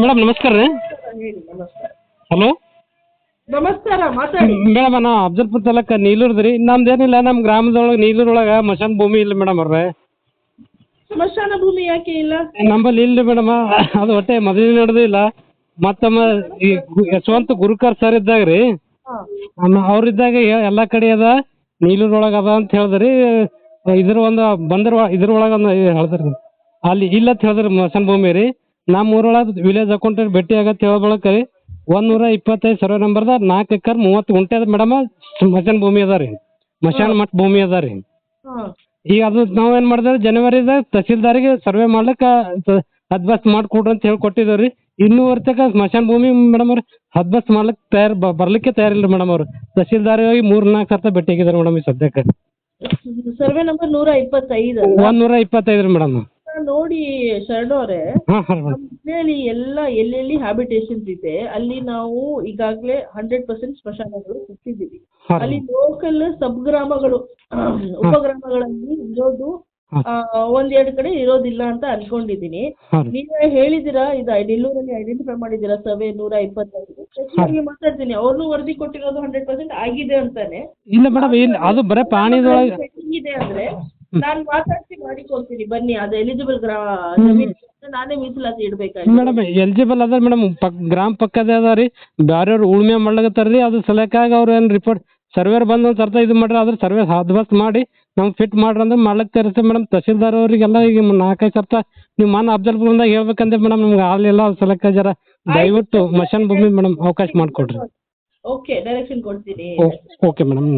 Madam ನಮಸ್ಕಾರ ರೀ. ಹೇಳಿ ನಮಸ್ಕಾರ. ಹಲೋ ನಮಸ್ಕಾರ ಮಾತಾಡಿ. ಮೇಡಮ್ ನಾವು ಅಫ್ಜಲ್ಪುರ ತಾಲೂಕು ನೀಲೂರ್ದು ರೀ. ನಮ್ದೇನಿಲ್ಲ, ನಮ್ಮ ಗ್ರಾಮದೊಳಗೆ ನೀಲೂರೊಳಗೆ ಮಶಾನ್ ಭೂಮಿ ಇಲ್ಲ ಮೇಡಮ್ ಅವ್ರೆ. ಸ್ಮಶಾನ ಭೂಮಿ ಯಾಕೆ ಇಲ್ಲ? ನಂಬಲ್ಲಿ ಇಲ್ಲ ಮೇಡಮ್, ಅದು ಒಟ್ಟೆ ಮದುವೆ ನಡೆದಿಲ್ಲ. ಮತ್ತಮ್ಮ ಈ ಯಶವಂತ ಗುರುಕರ್ ಸರ್ ಇದ್ದಾಗ ರೀ, ಅವ್ರಿದ್ದಾಗ ಎಲ್ಲ ಕಡೆ ಅದ, ನೀಲೂರೊಳಗೆ ಅದ ಅಂತ ಹೇಳಿದ್ರಿ. ಇದ್ರ ಒಂದು ಇದ್ರೊಳಗೆ ಒಂದು ಹೇಳಿದ್ರಿ, ಅಲ್ಲಿ ಇಲ್ಲ ಅಂತ ಹೇಳಿದ್ರಿ ಮಶಾನ್ ಭೂಮಿ ರೀ. ನಮ್ಮ ಊರೊಳಗೆ ವಿಲೇಜ್ ಅಕೌಂಟೆಂಟ್ ಭೇಟಿ ಆಗತ್ತೆ ಹೇಳ್ಕೊಳಕ್ಕೆ ರೀ. 125 ಸರ್ವೆ ನಂಬರ್ದ 4 ಎಕರೆ 30 ಗುಂಟೆ ಅದ ಮೇಡಮ್. ಸ್ಮಶಾನ ಭೂಮಿ ಅದ ರೀ, ಮಶಾನ ಮಠ ಭೂಮಿ ಅದ ರೀ. ಈಗ ಅದು ನಾವೇನು ಮಾಡಿದ್ರೆ ಜನವರಿದಾಗ ತಹಸೀಲ್ದಾರಿಗೆ ಸರ್ವೆ ಮಾಡ್ಲಿಕ್ಕೆ ಹದ್ಬಸ್ತ್ ಮಾಡಿಕೊಡ್ರಿ ಅಂತ ಹೇಳಿ ಕೊಟ್ಟಿದ್ದೇವೆ ರೀ. ಇನ್ನೂವರೆತಕ ಸ್ಮಶಾನ ಭೂಮಿ ಮೇಡಮ್ ಅವ್ರು ಹದ್ಬಸ್ತ್ ಮಾಡ್ಲಿಕ್ಕೆ ಬರ್ಲಿಕ್ಕೆ ತಯಾರಿಲ್ಲ ಮೇಡಮ್ ಅವರು. ತಹಸೀಲ್ದಾರಿಗೆ 3-4 ಸರ್ತ ಭೇಟಿ ಆಗಿದ್ದಾರೆ ಮೇಡಮ್. ಈ ಸದ್ಯಕ್ಕೆ ಸರ್ವೆ ನಂಬರ್ 125 125 ರೀ ಮೇಡಮ್. ನೋಡಿ ಶರಣು ಅವರೇ, ಹಾಂ ಹಾಂ ಮೇಡಮ್. ಹೇಳಿ ಎಲ್ಲ ಎಲ್ಲೆಲ್ಲಿ ಹ್ಯಾಬಿಟೇಷನ್ಸ್ ಇದೆ ಅಲ್ಲಿ ನಾವು ಈಗಾಗಲೇ 100% ಸ್ಮಶಾನಗಳು ಕೊಟ್ಟಿದ್ದೀವಿ. ಅಲ್ಲಿ ಲೋಕಲ್ ಸಬ್ ಗ್ರಾಮಗಳು ಉಪಗ್ರಾಮಗಳಲ್ಲಿ ಇರೋದು 1-2 ಕಡೆ ಇರೋದಿಲ್ಲ ಅಂತ ಅನ್ಕೊಂಡಿದ್ದೀನಿ. ನೀವೇ ಹೇಳಿದಿರಾ, ಇದು ನೆಲ್ಲೂರಲ್ಲಿ ಐಡೆಂಟಿಫೈ ಮಾಡಿದ್ದೀರಾ ಸರ್ವೆ 125. ಮಾತಾಡ್ತೀನಿ, ಅವ್ರನ್ನೂ ವರದಿ ಕೊಟ್ಟಿರೋದು 100% ಆಗಿದೆ ಅಂತಾನೆ. ಇಲ್ಲ ಮೇಡಮ್, ಇಲ್ಲ ಅದು ಬರೀ ಪ್ರಾಣಿದೊಳಗೆ ಇದೆ ಅಂದ್ರೆ ನಾನು ಮಾತಾಡ್ಸಿ ಮಾಡಿಕೊಡ್ತೀನಿ ಬನ್ನಿ. ಅದು ಎಲಿಜಿಬಲ್ ನಾನೇ ಮೀಸಲಾತಿ ಇಡ್ಬೇಕಾಗಿ ಮೇಡಮ್. ಎಲಿಜಿಬಲ್ ಅದ ಮೇಡಮ್, ಗ್ರಾಮ ಪಕ್ಕದೇ ಅದ ರೀ. ಬೇರೆಯವ್ರು ಉಳ್ಮೆ ಮಾಡ್ಲಾಗತ್ತಾರ ರೀ. ಅದು ಸಲಕ್ಕಾಗಿ ಅವ್ರು ಏನು ರಿಪೋರ್ಟ್ ಸರ್ವೇರ್ ಬಂದು ಒಂದು ಸರ್ತ ಇದು ಮಾಡ್ರಿ, ಅದ್ರ ಸರ್ವೆ ಹದ್ಬಸ್ತ್ ಮಾಡಿ ನಮ್ಗೆ ಫಿಟ್ ಮಾಡ್ರಿ ಅಂದ್ರೆ ಮಾಡ್ಲಿಕ್ಕೆ ತರಿಸ್ತೀವಿ ಮೇಡಮ್. ತಹಸೀಲ್ದಾರ್ ಅವರಿಗೆಲ್ಲ ಈಗ 4-5 ಸರ್ತ ನೀವು ಮಾನ ಅಫ್ಜಲ್ಪುರದಾಗ ಹೇಳ್ಬೇಕಂದ್ರೆ ಮೇಡಮ್ ನಮ್ಗೆ ಆಗಲಿಲ್ಲ. ಅದು ಸಲಕ್ಕ ಜರ ದಯವಿಟ್ಟು ಮಶಾನ್ ಭೂಮಿ ಮೇಡಮ್ ಅವಕಾಶ ಮಾಡಿಕೊಡ್ರಿ. ಓಕೆ, ಡೈರೆಕ್ಷನ್ ಕೊಡ್ತೀನಿ. Okay madam.